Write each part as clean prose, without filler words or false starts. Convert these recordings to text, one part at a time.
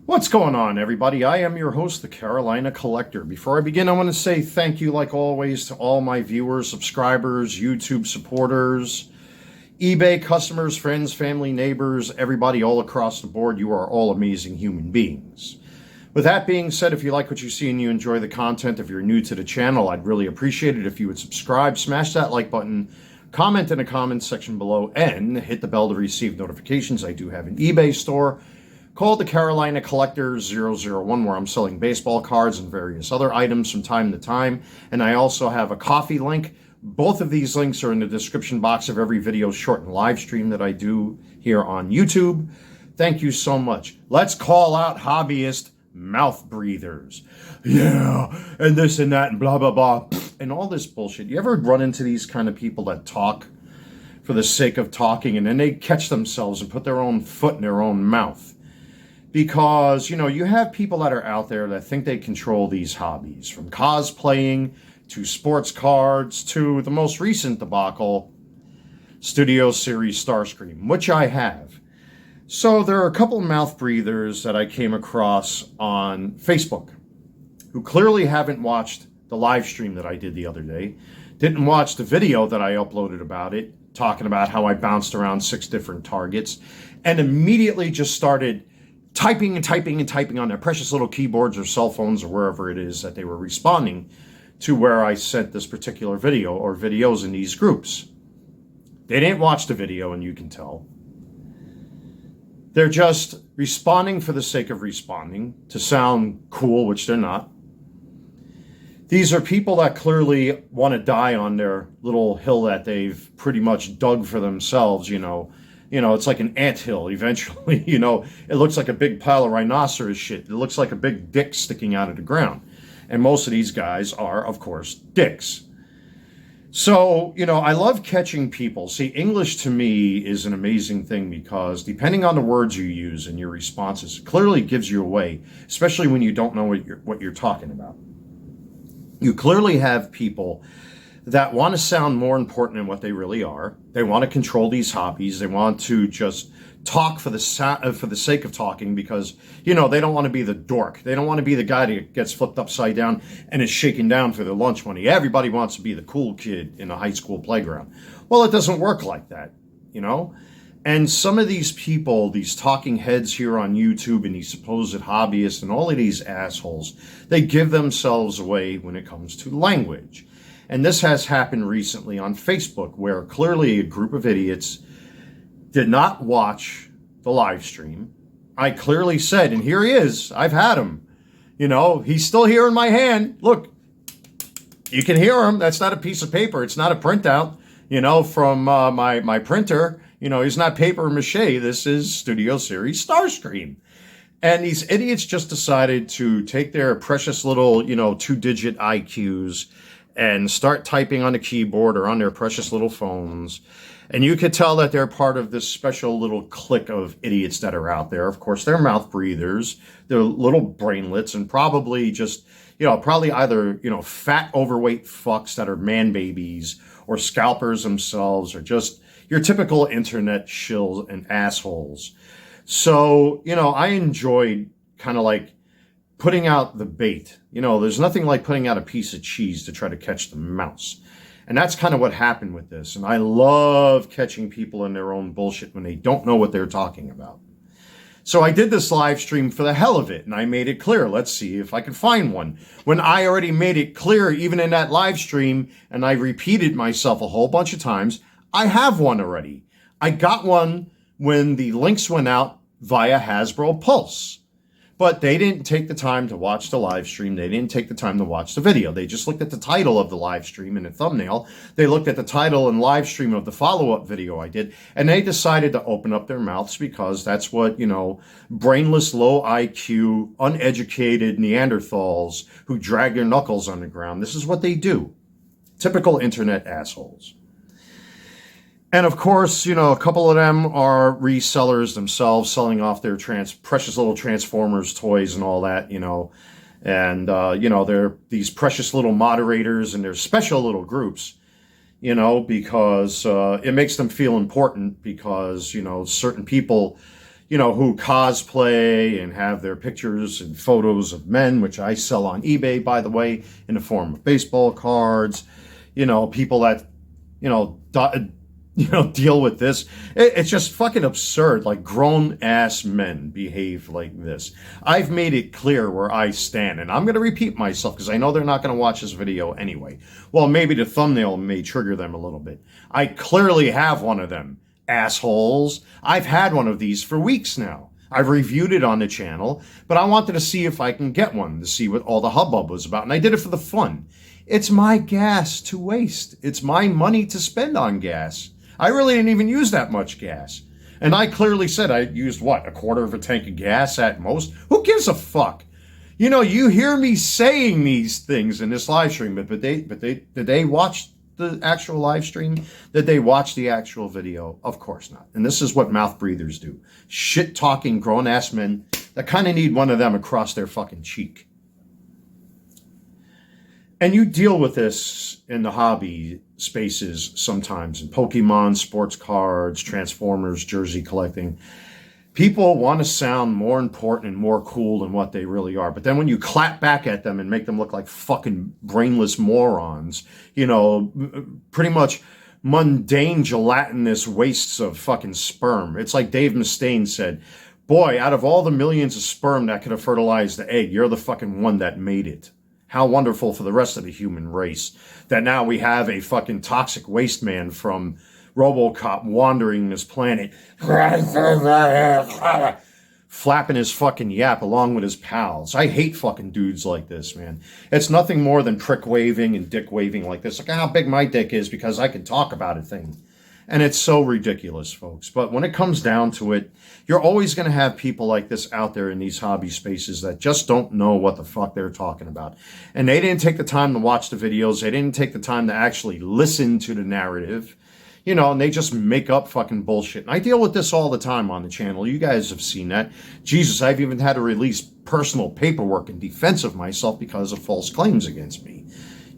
What's going on, everybody? I am your host, the Carolina Collector. Before I begin, I want to say thank you, like always, to all my viewers, subscribers, YouTube supporters, eBay customers, friends, family, neighbors, everybody all across the board. You are all amazing human beings. With that being said, if you like what you see and you enjoy the content, if you're new to the channel, I'd really appreciate it if you would subscribe, smash that like button, comment in the comments section below, and hit the bell to receive notifications. I do have an eBay store called the Carolina Collector 001, where I'm selling baseball cards and various other items from time to time. And I also have a coffee link. Both of these links are in the description box of every video, short and live stream that I do here on YouTube. Thank you so much. Let's call out hobbyist mouth breathers. Yeah, and this and that and blah, blah, blah, and all this bullshit. You ever run into these kind of people that talk for the sake of talking, and then they catch themselves and put their own foot in their own mouth? Because, you have people that are out there that think they control these hobbies, from cosplaying to sports cards to the most recent debacle, Studio Series Starscream, which I have. So there are a couple of mouth breathers that I came across on Facebook who clearly haven't watched the live stream that I did the other day, didn't watch the video that I uploaded about it, talking about how I bounced around 6 different targets, and immediately just started typing and typing and typing on their precious little keyboards or cell phones or wherever it is that they were responding to where I sent this particular video or videos in these groups. They didn't watch the video, and you can tell. They're just responding for the sake of responding to sound cool, which they're not. These are people that clearly want to die on their little hill that they've pretty much dug for themselves, it's like an anthill eventually, it looks like a big pile of rhinoceros shit. It looks like a big dick sticking out of the ground. And most of these guys are, of course, dicks. So, I love catching people. See, English to me is an amazing thing because depending on the words you use and your responses, it clearly gives you away, especially when you don't know what you're talking about. You clearly have people that want to sound more important than what they really are. They want to control these hobbies. They want to just talk for the sake of talking because, they don't want to be the dork. They don't want to be the guy that gets flipped upside down and is shaken down for their lunch money. Everybody wants to be the cool kid in a high school playground. Well, it doesn't work like that, And some of these people, these talking heads here on YouTube and these supposed hobbyists and all of these assholes, they give themselves away when it comes to language. And this has happened recently on Facebook, where clearly a group of idiots did not watch the live stream. I clearly said, and here he is, I've had him. He's still here in my hand. Look, you can hear him. That's not a piece of paper. It's not a printout, from my printer. He's not paper mache. This is Studio Series Starscream. And these idiots just decided to take their precious little, 2-digit IQs and start typing on a keyboard or on their precious little phones. And you could tell that they're part of this special little clique of idiots that are out there. Of course, they're mouth breathers, they're little brainlets, and probably just, probably either, fat, overweight fucks that are man babies or scalpers themselves or just your typical internet shills and assholes. So, I enjoyed kind of like putting out the bait. There's nothing like putting out a piece of cheese to try to catch the mouse. And that's kind of what happened with this. And I love catching people in their own bullshit when they don't know what they're talking about. So I did this live stream for the hell of it, and I made it clear. Let's see if I can find one. When I already made it clear, even in that live stream, and I repeated myself a whole bunch of times, I have one already. I got one when the links went out via Hasbro Pulse. But they didn't take the time to watch the live stream. They didn't take the time to watch the video. They just looked at the title of the live stream and the thumbnail. They looked at the title and live stream of the follow-up video I did, and they decided to open up their mouths because that's what, brainless, low IQ, uneducated Neanderthals who drag their knuckles on the ground. This is what they do. Typical internet assholes. And of course, a couple of them are resellers themselves, selling off their precious little Transformers toys and all that, And, they're these precious little moderators and they're special little groups, because it makes them feel important because, certain people, who cosplay and have their pictures and photos of men, which I sell on eBay, by the way, in the form of baseball cards. People that, deal with this. It's just fucking absurd. Like, grown ass men behave like this. I've made it clear where I stand, and I'm going to repeat myself because I know they're not going to watch this video anyway. Well, maybe the thumbnail may trigger them a little bit. I clearly have one of them, assholes. I've had one of these for weeks now. I've reviewed it on the channel, but I wanted to see if I can get one to see what all the hubbub was about, and I did it for the fun. It's my gas to waste. It's my money to spend on gas. I really didn't even use that much gas. And I clearly said I used, what, a quarter of a tank of gas at most? Who gives a fuck? You hear me saying these things in this live stream, but did they watch the actual live stream? Did they watch the actual video? Of course not. And this is what mouth breathers do. Shit-talking grown-ass men that kind of need one of them across their fucking cheek. And you deal with this in the hobby spaces sometimes, in Pokemon, sports cards, Transformers, jersey collecting. People want to sound more important and more cool than what they really are. But then when you clap back at them and make them look like fucking brainless morons, pretty much mundane gelatinous wastes of fucking sperm. It's like Dave Mustaine said, boy, out of all the millions of sperm that could have fertilized the egg, you're the fucking one that made it. How wonderful for the rest of the human race that now we have a fucking toxic waste man from RoboCop wandering this planet, flapping his fucking yap along with his pals. I hate fucking dudes like this, man. It's nothing more than prick waving and dick waving like this. Look how big my dick is because I can talk about it thing. And it's so ridiculous, folks. But when it comes down to it, you're always going to have people like this out there in these hobby spaces that just don't know what the fuck they're talking about. And they didn't take the time to watch the videos. They didn't take the time to actually listen to the narrative. And they just make up fucking bullshit. And I deal with this all the time on the channel. You guys have seen that. Jesus, I've even had to release personal paperwork in defense of myself because of false claims against me.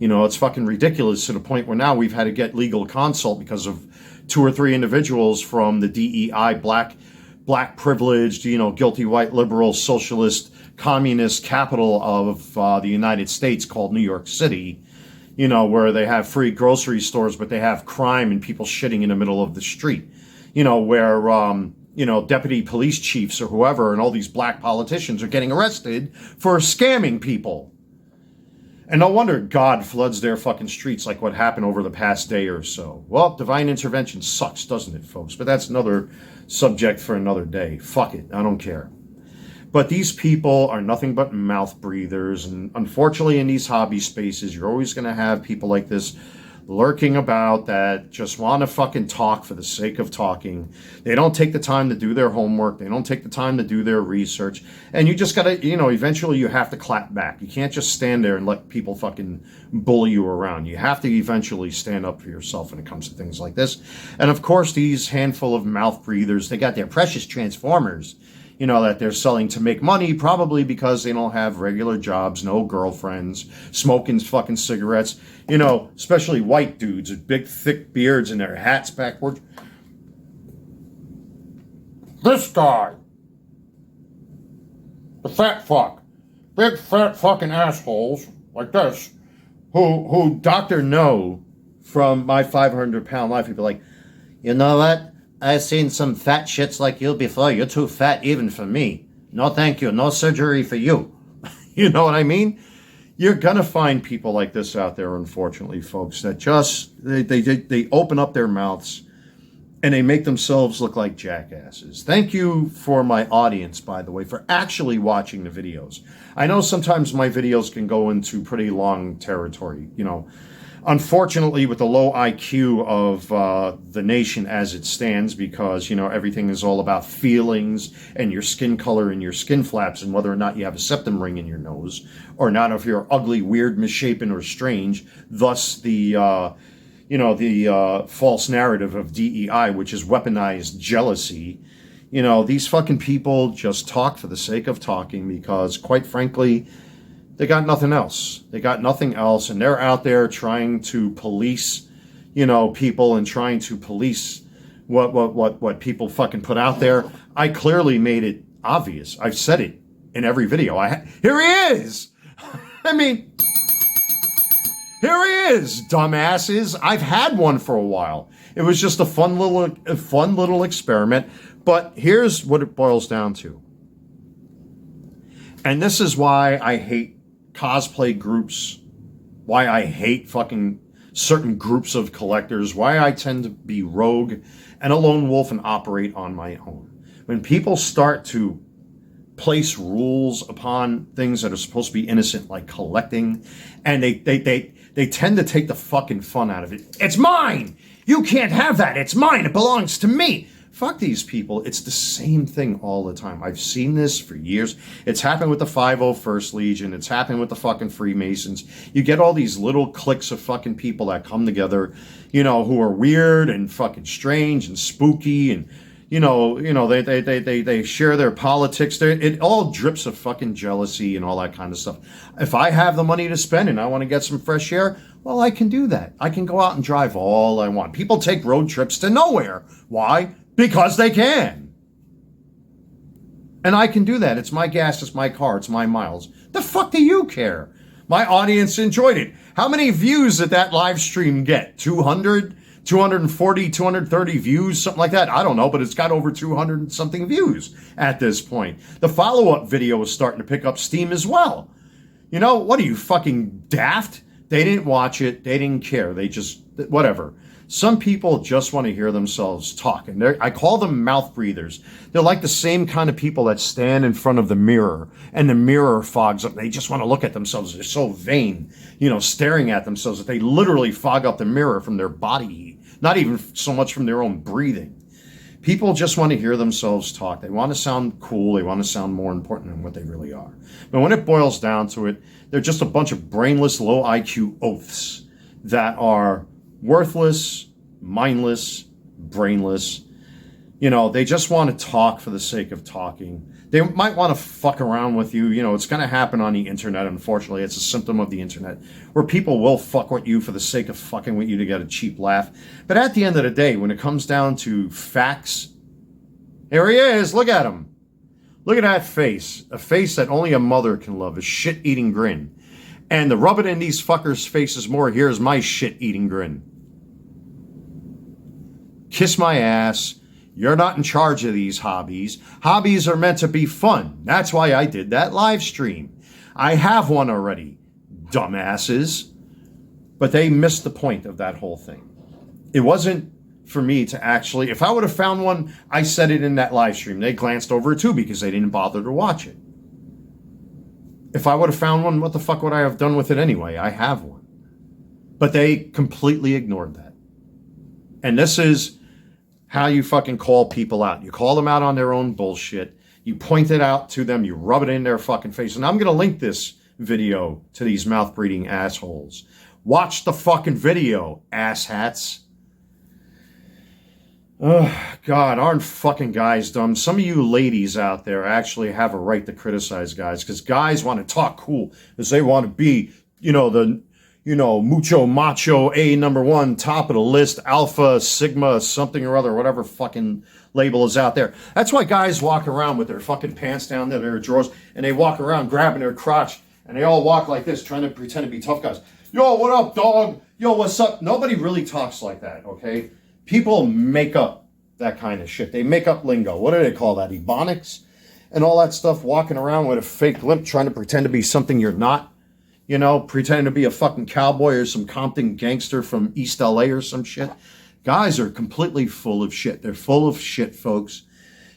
It's fucking ridiculous to the point where now we've had to get legal consult because of 2 or 3 individuals from the DEI, black privileged, guilty white liberal socialist communist capital of the United States called New York City, where they have free grocery stores, but they have crime and people shitting in the middle of the street, where, deputy police chiefs or whoever and all these black politicians are getting arrested for scamming people. And no wonder God floods their fucking streets like what happened over the past day or so. Well, divine intervention sucks, doesn't it, folks? But that's another subject for another day. Fuck it. I don't care. But these people are nothing but mouth breathers. And unfortunately, in these hobby spaces, you're always going to have people like this lurking about that just want to fucking talk for the sake of talking. They don't take the time to do their homework. They don't take the time to do their research. And you just got to, eventually you have to clap back. You can't just stand there and let people fucking bully you around. You have to eventually stand up for yourself when it comes to things like this. And of course, these handful of mouth breathers, they got their precious Transformers, that they're selling to make money, probably because they don't have regular jobs, no girlfriends, smoking fucking cigarettes, especially white dudes with big, thick beards and their hats backward. This guy, the fat fuck, big fat fucking assholes like this, who Dr. No from My 500-Pound Life, he'd be like, you know what? I've seen some fat shits like you before. You're too fat even for me. No thank you. No surgery for you. You know what I mean? You're going to find people like this out there, unfortunately, folks, that just, they open up their mouths and they make themselves look like jackasses. Thank you for my audience, by the way, for actually watching the videos. I know sometimes my videos can go into pretty long territory, Unfortunately, with the low IQ of the nation as it stands, because, everything is all about feelings and your skin color and your skin flaps and whether or not you have a septum ring in your nose or not, if you're ugly, weird, misshapen, or strange, thus the false narrative of DEI, which is weaponized jealousy. These fucking people just talk for the sake of talking because, quite frankly, they got nothing else. They got nothing else, and they're out there trying to police, people and trying to police what people fucking put out there. I clearly made it obvious. I've said it in every video. Here he is. I mean, here he is, dumbasses. I've had one for a while. It was just a fun little experiment. But here's what it boils down to. And this is why I hate cosplay groups, why I hate fucking certain groups of collectors, why I tend to be rogue and a lone wolf and operate on my own. When people start to place rules upon things that are supposed to be innocent, like collecting, and they tend to take the fucking fun out of it. It's mine! You can't have that! It's mine! It belongs to me! Fuck these people. It's the same thing all the time. I've seen this for years. It's happened with the 501st Legion. It's happened with the fucking Freemasons. You get all these little cliques of fucking people that come together, you know, who are weird and fucking strange and spooky, and you know, they share their politics. It all drips of fucking jealousy and all that kind of stuff. If I have the money to spend and I want to get some fresh air, well, I can do that. I can go out and drive all I want. People take road trips to nowhere. Why? Because they can. And I can do that. It's my gas, it's my car, it's my miles. The fuck do you care? My audience enjoyed it. How many views did that live stream get? 200? 240, 230 views, something like that. I don't know, but it's got over 200 and something views at this point. The follow-up video is starting to pick up steam as well. You know, what are you, fucking daft? They didn't watch it. They didn't care. They just, whatever. Some people just want to hear themselves talk, and I call them mouth breathers. They're like the same kind of people that stand in front of the mirror, and the mirror fogs up. They just want to look at themselves. They're so vain, you know, staring at themselves that they literally fog up the mirror from their body heat, not even so much from their own breathing. People just want to hear themselves talk. They want to sound cool. They want to sound more important than what they really are. But when it boils down to it, they're just a bunch of brainless, low IQ oafs that are worthless, mindless, brainless. You know, they just want to talk for the sake of talking. They might want to fuck around with you. You know, it's going to happen on the internet, unfortunately. It's a symptom of the internet, where people will fuck with you for the sake of fucking with you to get a cheap laugh. But at the end of the day, when it comes down to facts, here he is. Look at him. Look at that face. A face that only a mother can love. A shit-eating grin. And the rub it in these fuckers' faces more, here's my shit-eating grin. Kiss my ass. You're not in charge of these hobbies. Hobbies are meant to be fun. That's why I did that live stream. I have one already, dumbasses. But they missed the point of that whole thing. It wasn't for me to actually, if I would have found one, I said it in that live stream. They glanced over it too because they didn't bother to watch it. If I would have found one, what the fuck would I have done with it anyway? I have one. But they completely ignored that. And this is how you fucking call people out. You call them out on their own bullshit. You point it out to them. You rub it in their fucking face. And I'm going to link this video to these mouth-breathing assholes. Watch the fucking video, asshats. Oh, God, aren't fucking guys dumb? Some of you ladies out there actually have a right to criticize guys, because guys want to talk cool, because they want to be, mucho macho, #1, top of the list, alpha, sigma, something or other, whatever fucking label is out there. That's why guys walk around with their fucking pants down to their drawers, and they walk around grabbing their crotch, and they all walk like this, trying to pretend to be tough guys. Yo, what up, dog? Yo, what's up? Nobody really talks like that, okay? People make up that kind of shit. They make up lingo. What do they call that? Ebonics? And all that stuff, walking around with a fake limp, trying to pretend to be something you're not. You know, pretending to be a fucking cowboy or some Compton gangster from East LA or some shit. Guys are completely full of shit. They're full of shit, folks.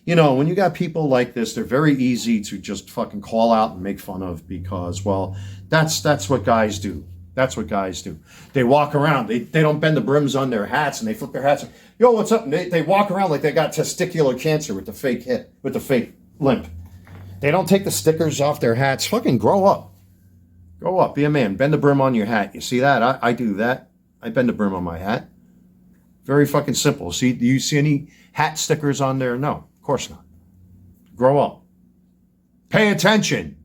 You know, when you got people like this, they're very easy to just fucking call out and make fun of because, well, that's what guys do. That's what guys do. They walk around. They don't bend the brims on their hats, and they flip their hats. Yo, what's up? And they walk around like they got testicular cancer with the fake hip, with the fake limp. They don't take the stickers off their hats. Fucking grow up. Grow up. Be a man. Bend the brim on your hat. You see that? I do that. I bend the brim on my hat. Very fucking simple. See, do you see any hat stickers on there? No, of course not. Grow up. Pay attention.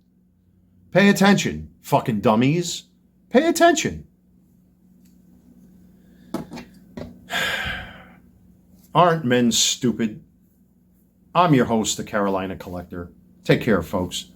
Pay attention, fucking dummies. Pay attention. Aren't men stupid? I'm your host, the Carolina Collector. Take care, folks.